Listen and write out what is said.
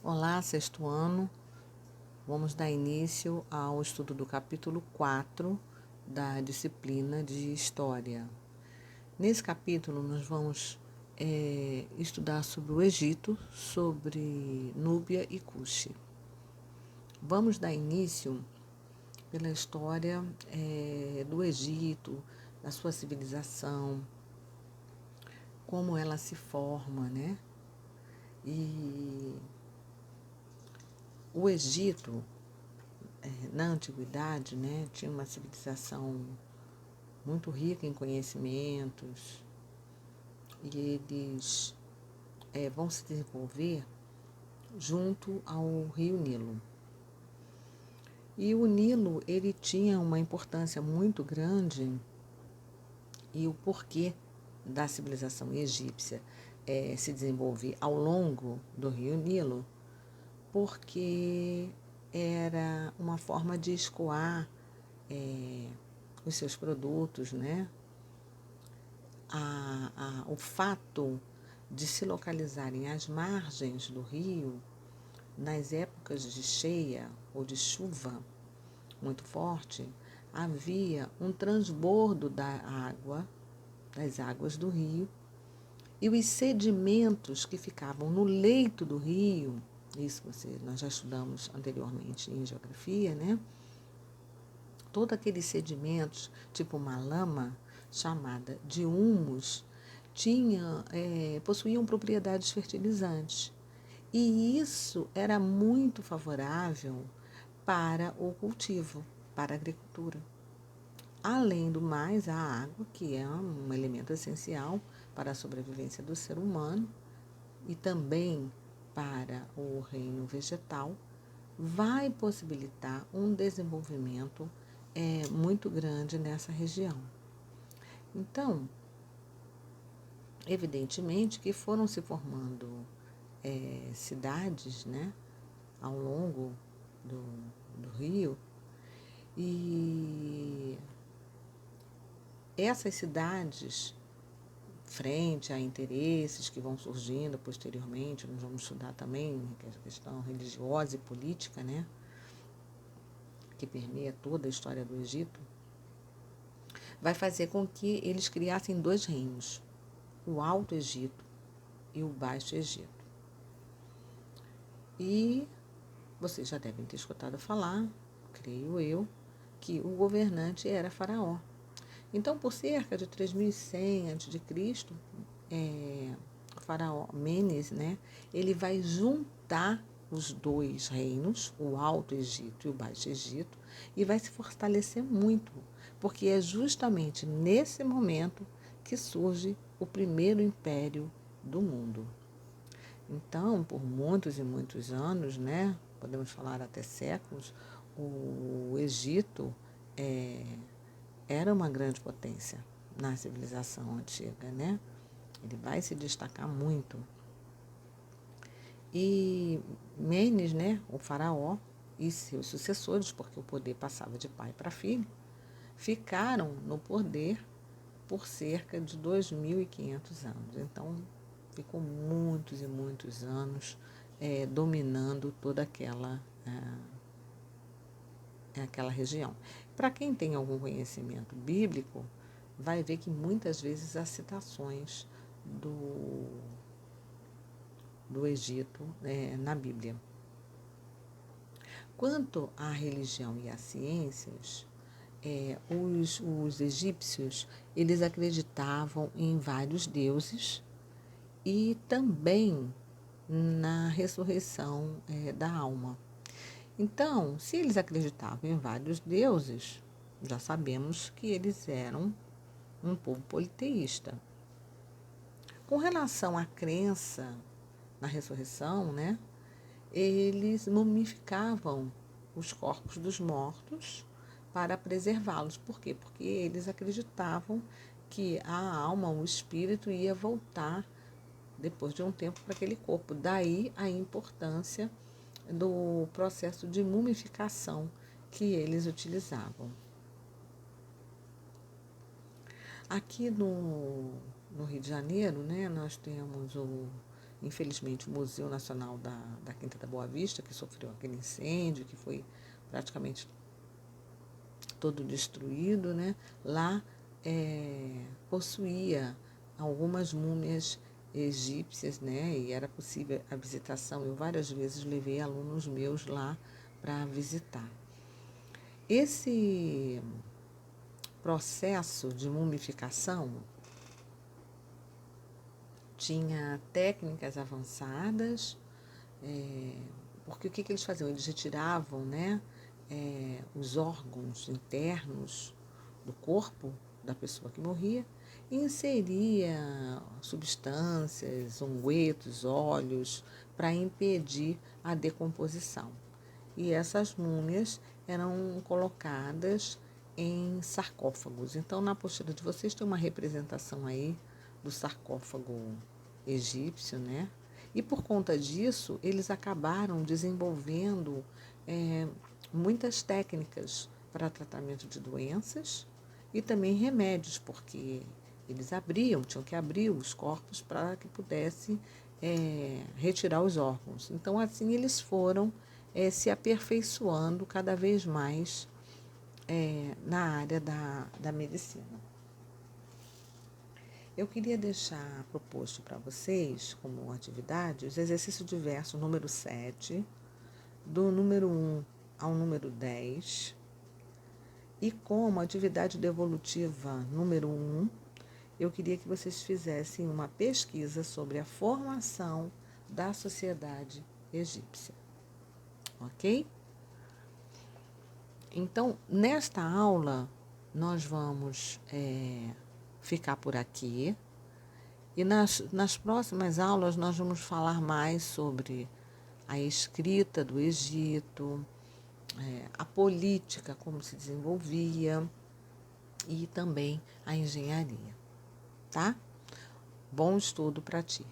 Olá, sexto ano. Vamos dar início ao estudo do capítulo 4 da disciplina de História. Nesse capítulo, nós vamos estudar sobre o Egito, sobre Núbia e Cuxi. Vamos dar início pela história do Egito, da sua civilização, como ela se forma, né? E o Egito, na antiguidade, né, tinha uma civilização muito rica em conhecimentos e eles vão se desenvolver junto ao rio Nilo. E o Nilo, ele tinha uma importância muito grande e o porquê da civilização egípcia se desenvolver ao longo do rio Nilo, porque era uma forma de escoar os seus produtos, né? O fato de se localizarem às margens do rio, nas épocas de cheia ou de chuva muito forte, havia um transbordo das águas do rio, e os sedimentos que ficavam no leito do rio, nós já estudamos anteriormente em geografia, né? Todos aqueles sedimentos, tipo uma lama chamada de humus, possuíam propriedades fertilizantes. E isso era muito favorável para o cultivo, para a agricultura. Além do mais, a água, que é um elemento essencial para a sobrevivência do ser humano e também para o reino vegetal, vai possibilitar um desenvolvimento muito grande nessa região. Então, evidentemente que foram se formando cidades, né, ao longo do rio, e essas cidades, frente a interesses que vão surgindo posteriormente, nós vamos estudar também a questão religiosa e política, né, que permeia toda a história do Egito, vai fazer com que eles criassem dois reinos, o Alto Egito e o Baixo Egito. E vocês já devem ter escutado falar, creio eu, que o governante era Faraó. Então, por cerca de 3100 a.C., o Faraó Menes, né, ele vai juntar os dois reinos, o Alto Egito e o Baixo Egito, e vai se fortalecer muito, porque é justamente nesse momento que surge o primeiro império do mundo. Então, por muitos e muitos anos, né, podemos falar até séculos, o Egito era uma grande potência na civilização antiga, né? Ele vai se destacar muito. E Menes, né, o faraó e seus sucessores, porque o poder passava de pai para filho, ficaram no poder por cerca de 2.500 anos. Então, ficou muitos e muitos anos dominando toda aquela região. Para quem tem algum conhecimento bíblico, vai ver que muitas vezes há citações do Egito na Bíblia. Quanto à religião e às ciências, os egípcios, eles acreditavam em vários deuses e também na ressurreição da alma. Então, se eles acreditavam em vários deuses, já sabemos que eles eram um povo politeísta. Com relação à crença na ressurreição, né, eles mumificavam os corpos dos mortos para preservá-los. Por quê? Porque eles acreditavam que a alma, o espírito, ia voltar depois de um tempo para aquele corpo. Daí a importância do processo de mumificação que eles utilizavam. Aqui no Rio de Janeiro, né, nós temos o infelizmente, o Museu Nacional da Quinta da Boa Vista, que sofreu aquele incêndio, que foi praticamente todo destruído, né? Lá possuía algumas múmias egípcias, né? E era possível a visitação. Eu várias vezes levei alunos meus lá para visitar. Esse processo de mumificação tinha técnicas avançadas, porque o que eles faziam? Eles retiravam, né, os órgãos internos do corpo da pessoa que morria e inseria substâncias, ungüentos, óleos, para impedir a decomposição. E essas múmias eram colocadas em sarcófagos. Então, na apostila de vocês tem uma representação aí do sarcófago egípcio, né? E por conta disso, eles acabaram desenvolvendo muitas técnicas para tratamento de doenças e também remédios, porque eles tinham que abrir os corpos para que pudesse retirar os órgãos. Então, assim, eles foram se aperfeiçoando cada vez mais na área da medicina. Eu queria deixar proposto para vocês, como atividade, os exercícios diversos número 7, do número 1 ao número 10, e como atividade devolutiva número 1, eu queria que vocês fizessem uma pesquisa sobre a formação da sociedade egípcia. Ok? Então, nesta aula, nós vamos ficar por aqui. E nas próximas aulas, nós vamos falar mais sobre a escrita do Egito, a política, como se desenvolvia, e também a engenharia. Tá? Bom estudo para ti.